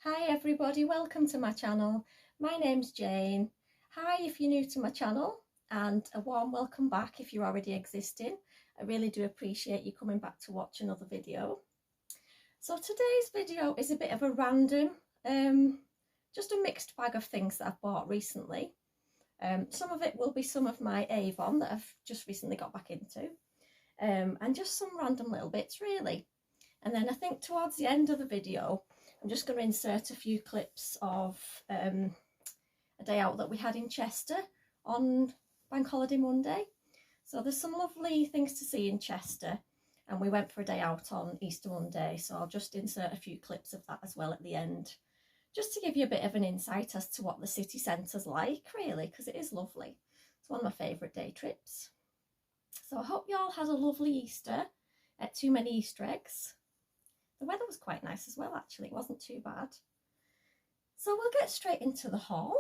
Hi everybody, welcome to my channel. My name's Jane. Hi if you're new to my channel, and a warm welcome back if you're already existing. I really do appreciate you coming back to watch another video. So today's video is a bit of a random, just a mixed bag of things that I've bought recently. Some of it will be some of my Avon that I've just recently got back into, and just some random little bits really. And then I think towards the end of the video I'm just going to insert a few clips of a day out that we had in Chester on Bank Holiday Monday. So there's some lovely things to see in Chester, and we went for a day out on Easter Monday, so I'll just insert a few clips of that as well at the end, just to give you a bit of an insight as to what the city centre's like really, because it is lovely. It's one of my favourite day trips. So I hope you all had a lovely Easter, too many Easter eggs. The weather was quite nice as well, actually. It wasn't too bad. So we'll get straight into the haul.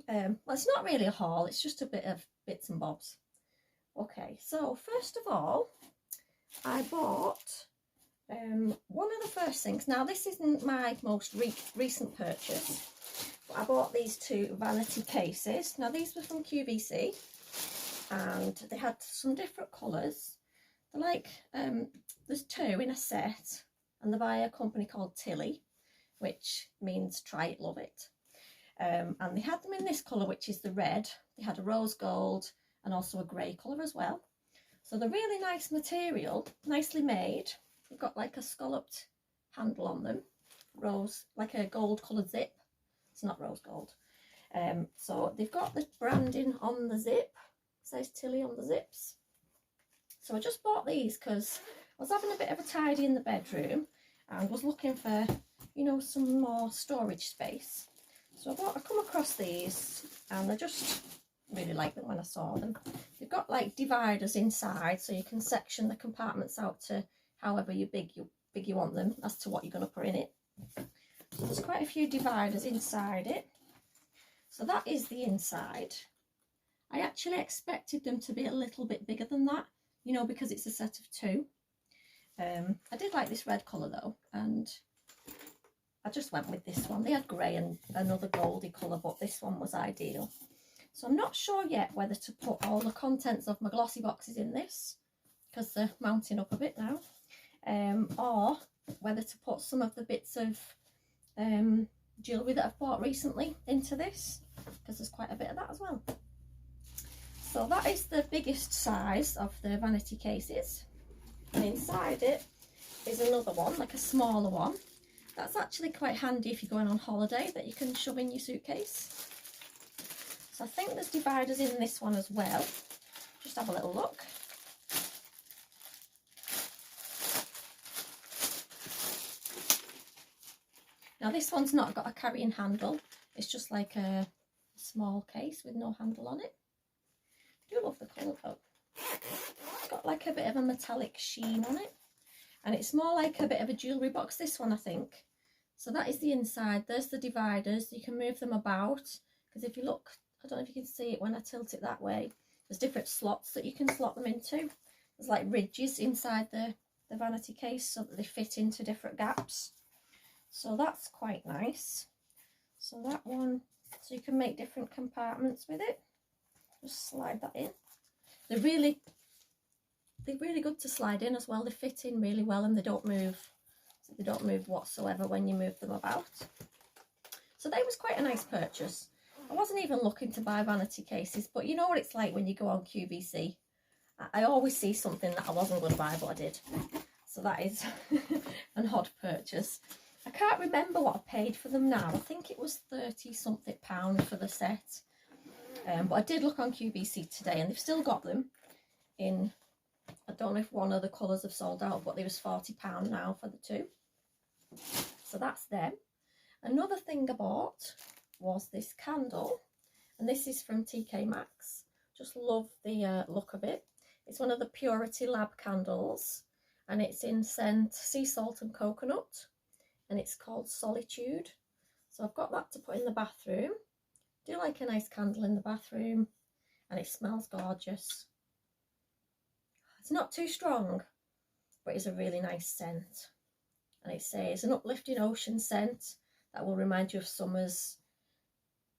Well, it's not really a haul, it's just a bit of bits and bobs. Okay, so first of all, I bought one of the first things. Now, this isn't my most recent purchase, but I bought these two Vanity Cases. Now, these were from QVC, and they had some different colours. They're like, there's two in a set, and they're by a company called Tilly, which means try it, love it. And they had them in this colour, which is the red. They had a rose gold and also a grey colour as well. So they're really nice material, nicely made. They've got like a scalloped handle on them, rose, like a gold coloured zip. It's not rose gold. So they've got the branding on the zip, it says Tilly on the zips. So I just bought these because I was having a bit of a tidy in the bedroom and was looking for, you know, some more storage space. So I come across these, and I just really liked them when I saw them. They've got like dividers inside, so you can section the compartments out to however big you want them as to what you're going to put in it. So there's quite a few dividers inside it. So that is the inside. I actually expected them to be a little bit bigger than that, you know, because it's a set of two. I did like this red colour though, and I just went with this one. They had grey and another goldy colour, but this one was ideal. So I'm not sure yet whether to put all the contents of my glossy boxes in this, because they're mounting up a bit now, or whether to put some of the bits of jewellery that I've bought recently into this, because there's quite a bit of that as well. So that is the biggest size of the Vanity Cases. And inside it is another one, like a smaller one. That's actually quite handy if you're going on holiday, that you can shove in your suitcase. So I think there's dividers in this one as well. Just have a little look. Now this one's not got a carrying handle. It's just like a small case with no handle on it. I do love the colour though. It's got like a bit of a metallic sheen on it, and it's more like a bit of a jewellery box, this one, I think. So that is the inside. There's the dividers. You can move them about, because if you look, I don't know if you can see it when I tilt it that way, there's different slots that you can slot them into. There's like ridges inside the vanity case so that they fit into different gaps. So that's quite nice. So that one, so you can make different compartments with it. Just slide that in. They're really good to slide in as well. They fit in really well, and they don't move. So they don't move whatsoever when you move them about. So that was quite a nice purchase. I wasn't even looking to buy vanity cases, but you know what it's like when you go on QVC. I always see something that I wasn't going to buy, but I did. So that is an odd purchase. I can't remember what I paid for them now. I think it was £30-something for the set. But I did look on QVC today, and they've still got them in, I don't know if one of the colours have sold out, but they was £40 now for the two. So that's them. Another thing I bought was this candle, and this is from TK Maxx. Just love the look of it. It's one of the Purity Lab candles, and it's in scent sea salt and coconut, and it's called Solitude. So I've got that to put in the bathroom. I do like a nice candle in the bathroom, and it smells gorgeous. It's not too strong, but it's a really nice scent, and it says an uplifting ocean scent that will remind you of summer's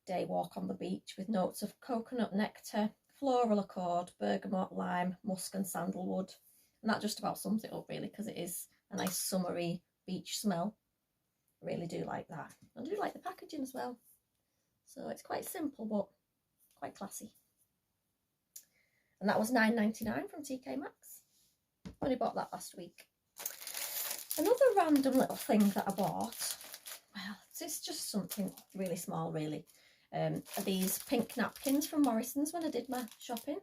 day walk on the beach, with notes of coconut nectar, floral accord, bergamot, lime, musk and sandalwood. And that just about sums it up really, because it is a nice summery beach smell. I really do like that. I do like the packaging as well. So it's quite simple but quite classy. And that was £9.99 from TK Maxx. Only bought that last week. Another random little thing that I bought, well, it's just something really small really. Are these pink napkins from Morrison's when I did my shopping.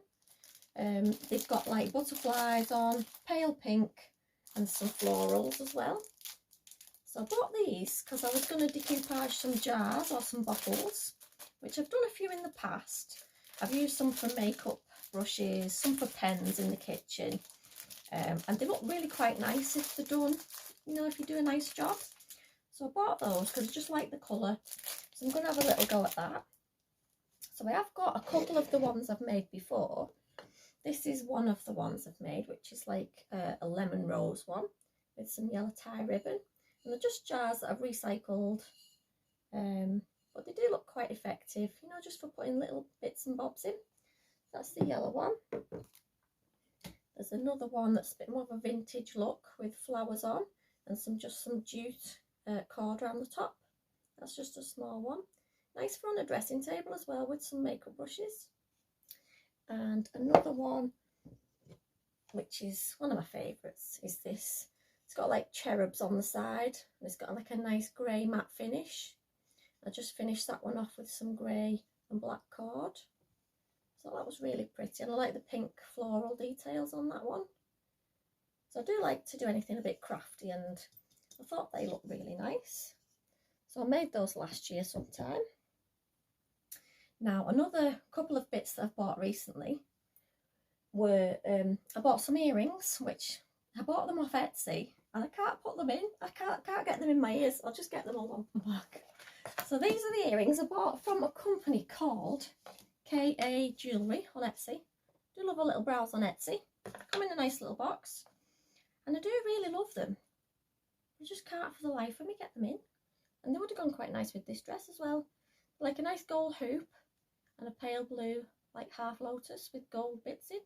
They've got like butterflies on, pale pink and some florals as well. So I bought these because I was going to decoupage some jars or some bottles, which I've done a few in the past. I've used some for makeup brushes, some for pens in the kitchen, and they look really quite nice if they're done, you know, if you do a nice job. So I bought those because I just like the colour. So I'm going to have a little go at that. So I have got a couple of the ones I've made before. This is one of the ones I've made, which is like a lemon rose one with some yellow tie ribbon. And they're just jars that I've recycled, but they do look quite effective, you know, just for putting little bits and bobs in. That's the yellow one. There's another one that's a bit more of a vintage look with flowers on and some jute cord around the top. That's just a small one. Nice for on a dressing table as well with some makeup brushes. And another one, which is one of my favourites, is this. It's got like cherubs on the side and it's got like a nice grey matte finish. I just finished that one off with some grey and black cord. So that was really pretty, and I like the pink floral details on that one. So I do like to do anything a bit crafty, and I thought they looked really nice. So I made those last year sometime. Now another couple of bits that I've bought recently were, I bought some earrings, which I bought them off Etsy, and I can't put them in. I can't get them in my ears. I'll just get them all on my back. So these are the earrings I bought from a company called KA Jewellery on Etsy. Do love a little browse on Etsy. Come in a nice little box, and I do really love them. I just can't for the life of me get them in, and they would have gone quite nice with this dress as well. Like a nice gold hoop and a pale blue like half lotus with gold bits in.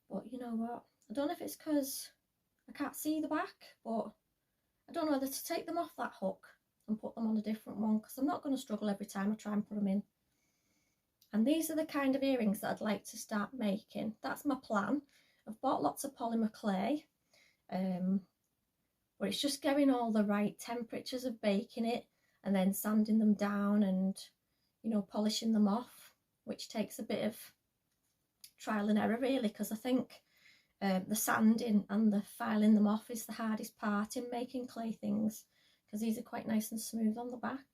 But you know what, I don't know if it's because I can't see the back, but I don't know whether to take them off that hook and put them on a different one, because I'm not going to struggle every time I try and put them in. And these are the kind of earrings that I'd like to start making. That's my plan. I've bought lots of polymer clay, but it's just getting all the right temperatures of baking it and then sanding them down and, you know, polishing them off, which takes a bit of trial and error really, because I think the sanding and the filing them off is the hardest part in making clay things, because these are quite nice and smooth on the back.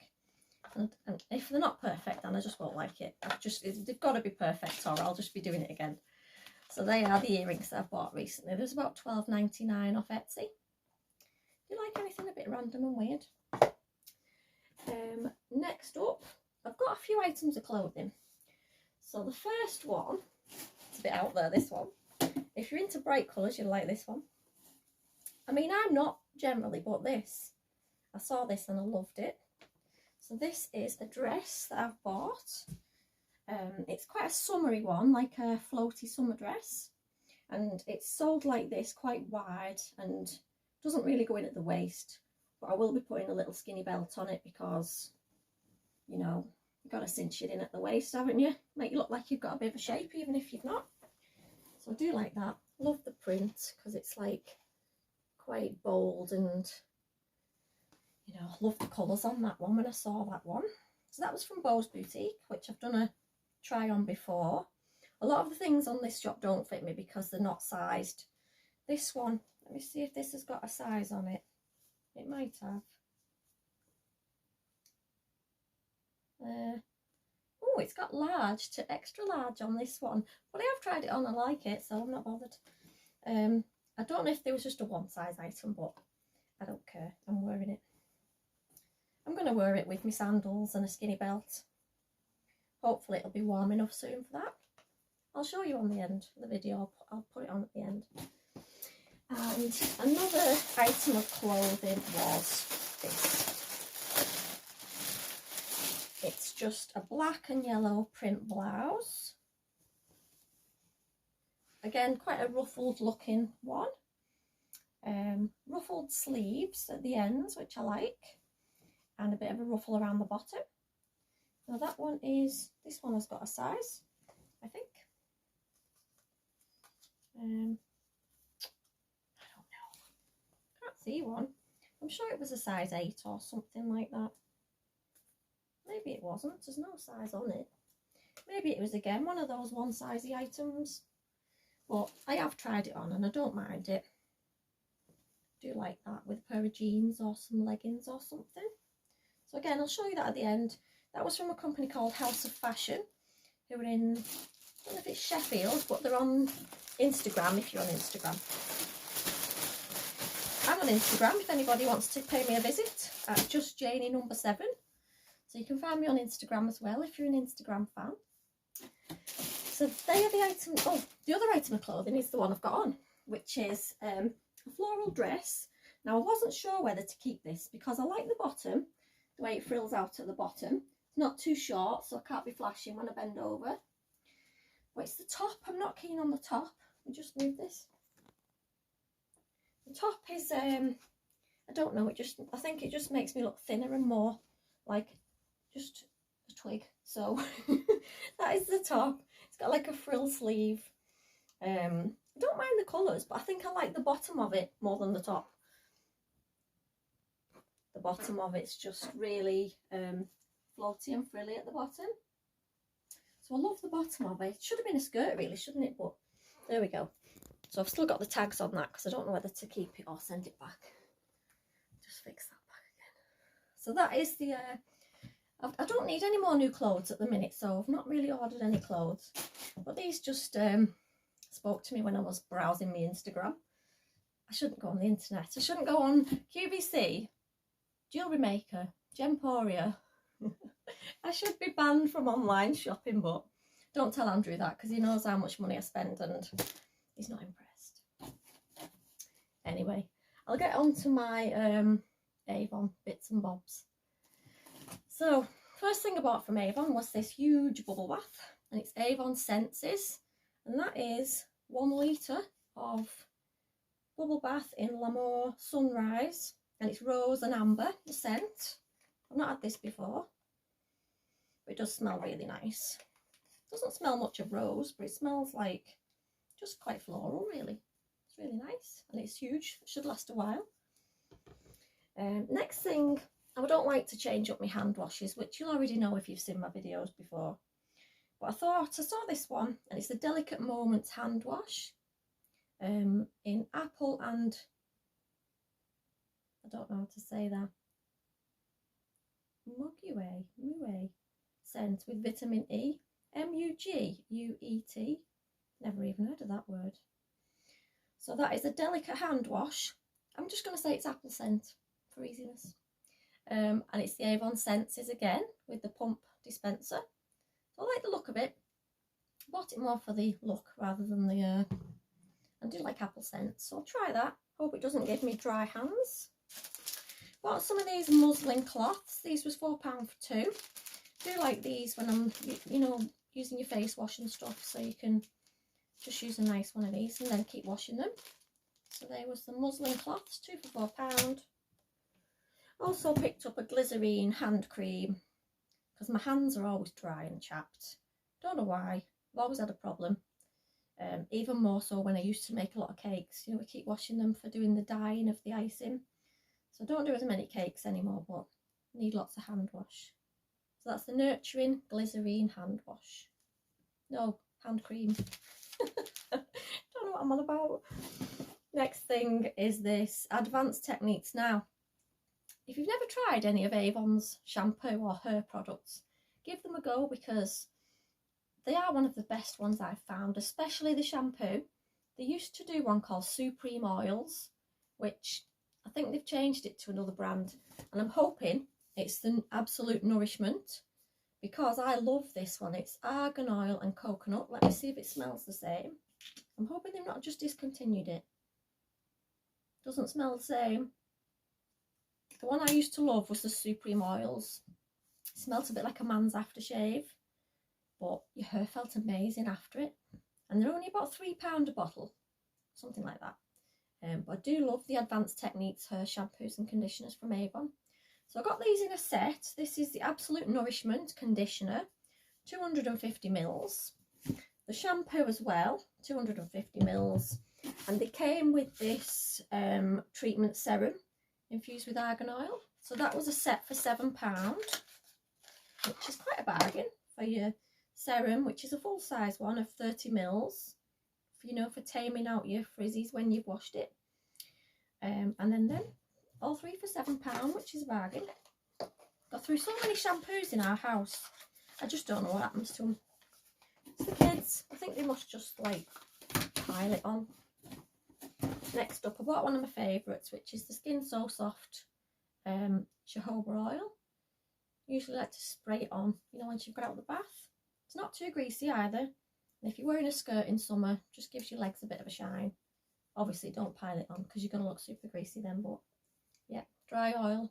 And if they're not perfect, then I just won't like it. They've got to be perfect, or I'll just be doing it again. So they are the earrings that I've bought recently. There's about £12.99 off Etsy. Do you like anything a bit random and weird? Next up, I've got a few items of clothing. So the first one, it's a bit out there, this one. If you're into bright colours, you'll like this one. I mean, I'm not generally, but this, I saw this and I loved it. So this is a dress that I've bought. It's quite a summery one, like a floaty summer dress. And it's sold like this, quite wide, and doesn't really go in at the waist. But I will be putting a little skinny belt on it because, you know, you've got to cinch it in at the waist, haven't you? Make you look like you've got a bit of a shape, even if you've not. So I do like that. Love the print because it's like quite bold, and you know, love the colours on that one when I saw that one. So that was from Beau's Boutique, which I've done a try on before. A lot of the things on this shop don't fit me because they're not sized. This one, let me see if this has got a size on it. It might have. Oh, it's got large to extra large on this one, but I have tried it on, I like it, so I'm not bothered. I don't know if there was just a one size item, but I don't care, I'm wearing it. I'm going to wear it with my sandals and a skinny belt. Hopefully it'll be warm enough soon for that. I'll show you on the end of the video, I'll put it on at the end. And another item of clothing was this. just a black and yellow print blouse. Again, quite a ruffled looking one. Ruffled sleeves at the ends, which I like, and a bit of a ruffle around the bottom. Now that one is, this one has got a size, I think. I don't know, can't see one. I'm sure it was a size 8 or something like that. Maybe it wasn't, there's no size on it. Maybe it was again one of those one-sizey items. But I have tried it on and I don't mind it. I do like that with a pair of jeans or some leggings or something. So again, I'll show you that at the end. That was from a company called House of Fashion, who are in, I don't know if it's Sheffield, but they're on Instagram if you're on Instagram. I'm on Instagram if anybody wants to pay me a visit at justjanie7. So you can find me on Instagram as well if you're an Instagram fan. So they are the item. Oh, the other item of clothing is the one I've got on, which is a floral dress. Now I wasn't sure whether to keep this because I like the bottom, the way it frills out at the bottom. It's not too short, so I can't be flashing when I bend over. But it's the top. I'm not keen on the top. Let me just move this. The top is I don't know. I think it just makes me look thinner and more like just a twig. So that is the top. It's got like a frill sleeve. I don't mind the colours, but I think I like the bottom of it more than the top. The bottom of it's just really floaty and frilly at the bottom. So I love the bottom of it. It should have been a skirt really, shouldn't it? But there we go. So I've still got the tags on that because I don't know whether to keep it or send it back. Just fix that back again. So that is the... I don't need any more new clothes at the minute, so I've not really ordered any clothes. But these just spoke to me when I was browsing my Instagram. I shouldn't go on the internet. I shouldn't go on QVC, Jewellery Maker, Gemporia. I should be banned from online shopping, but don't tell Andrew that because he knows how much money I spend and he's not impressed. Anyway, I'll get on to my Avon bits and bobs. So, first thing I bought from Avon was this huge bubble bath, and it's Avon Senses, and that is 1 litre of bubble bath in L'Amour Sunrise, and it's rose and amber, the scent. I've not had this before, but it does smell really nice. It doesn't smell much of rose, but it smells like just quite floral, really. It's really nice, and it's huge. It should last a while. Next thing, I don't like to change up my hand washes, which you'll already know if you've seen my videos before. But I thought I saw this one, and it's the Delicate Moments hand wash in apple and I don't know how to say that. Muguet scent with vitamin E, Muguet. Never even heard of that word. So that is a delicate hand wash. I'm just going to say it's apple scent for easiness. And it's the Avon Senses again with the pump dispenser. So I like the look of it. Bought it more for the look rather than the I do like apple scent, so I'll try that. Hope it doesn't give me dry hands. Bought some of these muslin cloths. These was £4 for 2. I do like these when I'm, you know, using your face wash and stuff, so you can just use a nice one of these and then keep washing them. So there was the muslin cloths, 2 for £4. Also picked up a glycerine hand cream because my hands are always dry and chapped. Don't know why. I've always had a problem. Even more so when I used to make a lot of cakes. You know, we keep washing them for doing the dyeing of the icing. So I don't do as many cakes anymore, but need lots of hand wash. So that's the Nurturing Glycerine hand wash. No, hand cream. Don't know what I'm on about. Next thing is this Advanced Techniques. Now, if you've never tried any of Avon's shampoo or hair products, give them a go because they are one of the best ones I've found, especially the shampoo. They used to do one called Supreme Oils, which I think they've changed it to another brand, and I'm hoping it's the Absolute Nourishment because I love this one. It's argan oil and coconut. Let me see if it smells the same. I'm hoping they've not just discontinued it. Doesn't smell the same. The one I used to love was the Supreme Oils. It smelt a bit like a man's aftershave, but your hair felt amazing after it. And they're only about £3 a bottle, something like that. But I do love the Advanced Techniques hair shampoos and conditioners from Avon. So I got these in a set. This is the Absolute Nourishment Conditioner, 250 mils. The shampoo as well, 250 mils. And they came with this treatment serum infused with argan oil. So that was a set for £7, which is quite a bargain for your serum, which is a full size one of 30 mils. You know, for taming out your frizzies when you've washed it. And then all three for £7, which is a bargain. Got through so many shampoos in our house. I just don't know what happens to them. It's the kids. I think they must just like pile it on. Next up, I bought one of my favourites, which is the Skin So Soft jojoba oil. Usually like to spray it on, you know, once you've got out of the bath. It's not too greasy either. And if you're wearing a skirt in summer, just gives your legs a bit of a shine. Obviously, don't pile it on because you're going to look super greasy then. But yeah, dry oil,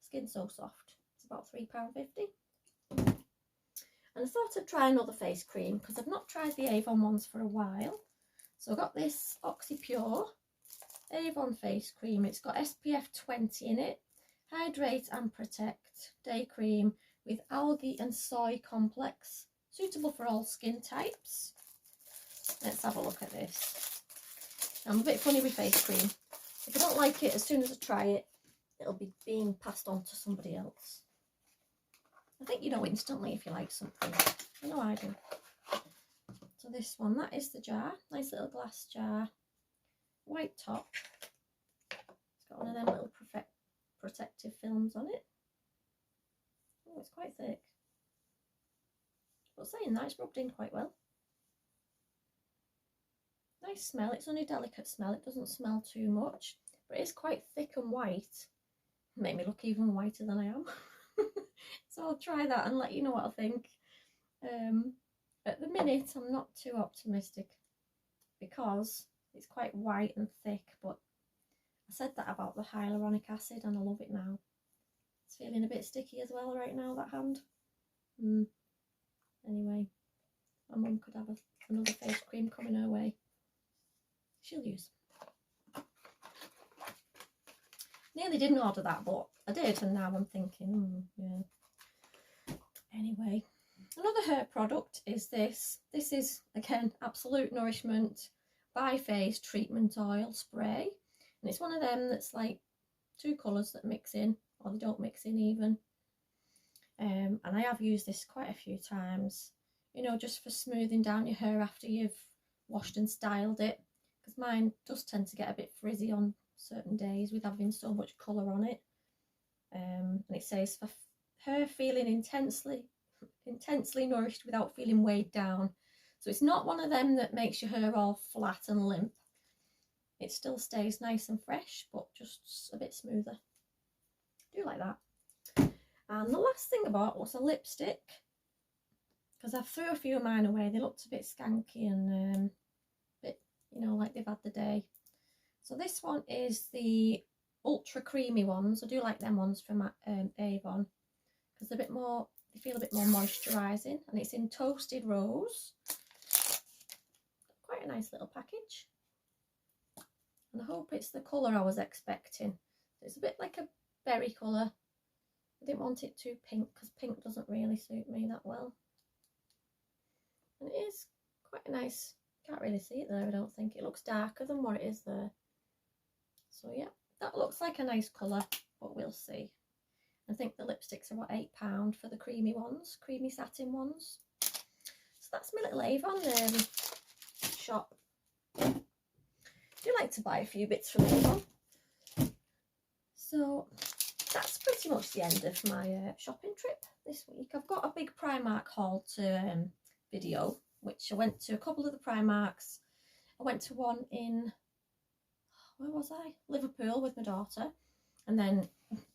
Skin So Soft. It's about £3.50. And I thought I'd try another face cream because I've not tried the Avon ones for a while. So I got this Oxy Pure Avon face cream. It's got SPF 20 in it. Hydrate and protect day cream with algae and soy complex. Suitable for all skin types. Let's have a look at this. I'm a bit funny with face cream. If I don't like it, as soon as I try it, it'll be being passed on to somebody else. I think you know instantly if you like something. I know I do. So this one, that is the jar. Nice little glass jar. White top. It's got one of them little protective films on it. Oh, it's quite thick. But saying that, it's rubbed in quite well. Nice smell. It's only a delicate smell. It doesn't smell too much, but it's quite thick and white. Make me look even whiter than I am. So I'll try that and let you know what I think. At the minute, I'm not too optimistic because it's quite white and thick, but I said that about the hyaluronic acid and I love it now. It's feeling a bit sticky as well right now, that hand. Anyway, my mum could have another face cream coming her way. She'll use. Nearly didn't order that, but I did, and now I'm thinking, yeah. Anyway, another hair product is this. This is, again, Absolute Nourishment Bi-Phase Treatment Oil Spray. And it's one of them that's like two colours that mix in, or they don't mix in even. And I have used this quite a few times, you know, just for smoothing down your hair after you've washed and styled it, because mine does tend to get a bit frizzy on certain days with having so much colour on it. And it says for hair feeling intensely nourished without feeling weighed down. So it's not one of them that makes your hair all flat and limp. It still stays nice and fresh, but just a bit smoother. I do like that. And the last thing I bought was a lipstick, because I threw a few of mine away. They looked a bit skanky and a bit, you know, like they've had the day. So this one is the ultra creamy ones. I do like them ones from Avon because they're a bit more, they feel a bit more moisturising, and it's in Toasted Rose. Quite a nice little package. And I hope it's the colour I was expecting. It's a bit like a berry colour. I didn't want it too pink because pink doesn't really suit me that well. And it is quite a nice, can't really see it there, I don't think. It looks darker than what it is there. So yeah, that looks like a nice colour, but we'll see. I think the lipsticks are what, £8 for the creamy ones, creamy satin ones. So that's my little Avon shop. I do like to buy a few bits from Avon. So that's pretty much the end of my shopping trip this week. I've got a big Primark haul to video, which I went to a couple of the Primarks. I went to one in, where was I? Liverpool with my daughter. And then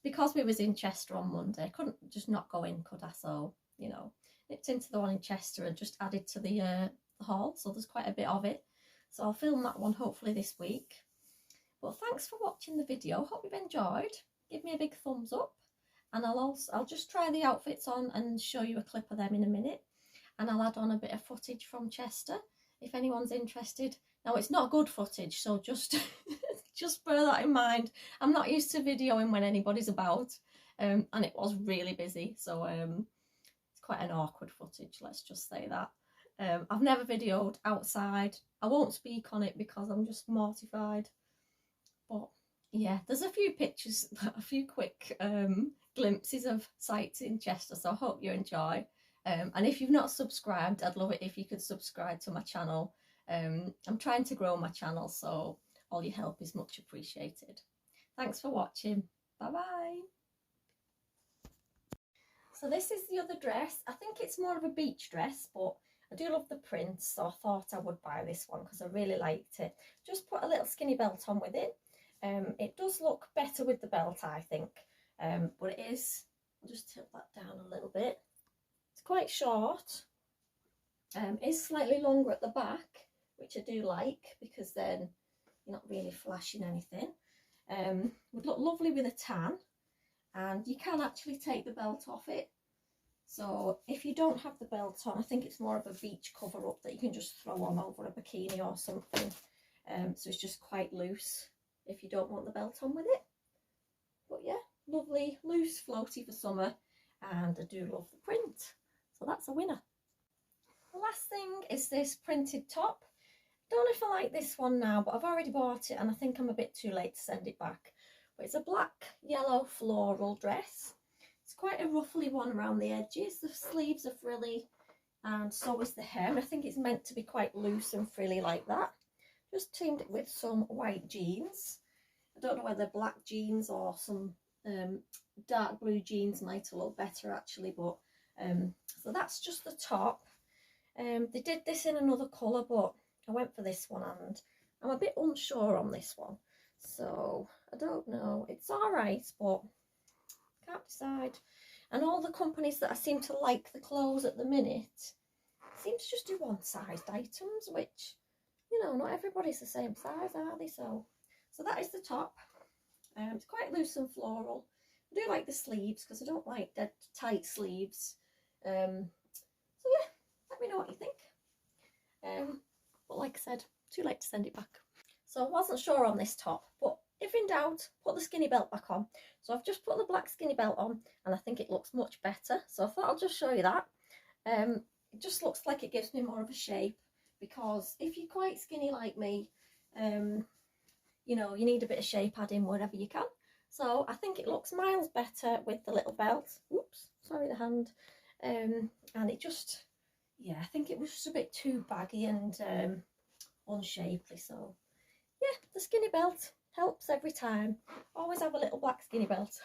because we was in Chester on Monday, I couldn't just not go in, could I? So, you know, nipped into the one in Chester and just added to the haul. So there's quite a bit of it. So I'll film that one hopefully this week. Well, thanks for watching the video. Hope you've enjoyed. Give me a big thumbs up and I'll just try the outfits on and show you a clip of them in a minute, and I'll add on a bit of footage from Chester if anyone's interested. Now, it's not good footage, so just just bear that in mind. I'm not used to videoing when anybody's about, and it was really busy, so it's quite an awkward footage, let's just say that. I've never videoed outside. I won't speak on it because I'm just mortified, but yeah, there's a few pictures, a few quick glimpses of sights in Chester, so I hope you enjoy. And if you've not subscribed, I'd love it if you could subscribe to my channel. I'm trying to grow my channel, so all your help is much appreciated. Thanks for watching. Bye bye. So this is the other dress. I think it's more of a beach dress, but I do love the print, so I thought I would buy this one because I really liked it. Just put a little skinny belt on with it. It does look better with the belt, I think, but it is, I'll just tilt that down a little bit. It's quite short. It is slightly longer at the back, which I do like because then you're not really flashing anything. Would look lovely with a tan, and you can actually take the belt off it. So if you don't have the belt on, I think it's more of a beach cover up that you can just throw on over a bikini or something. So it's just quite loose if you don't want the belt on with it. But yeah, lovely, loose, floaty for summer, and I do love the print. So that's a winner. The last thing is this printed top. Don't know if I like this one now, but I've already bought it and I think I'm a bit too late to send it back. But it's a black, yellow floral dress. It's quite a ruffly one around the edges. The sleeves are frilly and so is the hem. I think it's meant to be quite loose and frilly like that. Just teamed it with some white jeans. I don't know whether black jeans or some dark blue jeans might look better actually, but so that's just the top. They did this in another colour, but I went for this one and I'm a bit unsure on this one, so I don't know. It's alright, but can't decide. And all the companies that I seem to like the clothes at the minute seem to just do one-sized items, which, you know, not everybody's the same size, are they? So that is the top. It's quite loose and floral. I do like the sleeves because I don't like dead tight sleeves. So yeah, let me know what you think. But like I said, too late to send it back. So I wasn't sure on this top, but if in doubt, put the skinny belt back on. So I've just put the black skinny belt on and I think it looks much better. So I thought I'll just show you that. It just looks like it gives me more of a shape, because if you're quite skinny like me, you know, you need a bit of shape adding wherever you can. So I think it looks miles better with the little belt. Oops, sorry, the hand. And it just, yeah, I think it was just a bit too baggy and unshapely. So yeah, the skinny belt helps every time. Always have a little black skinny belt.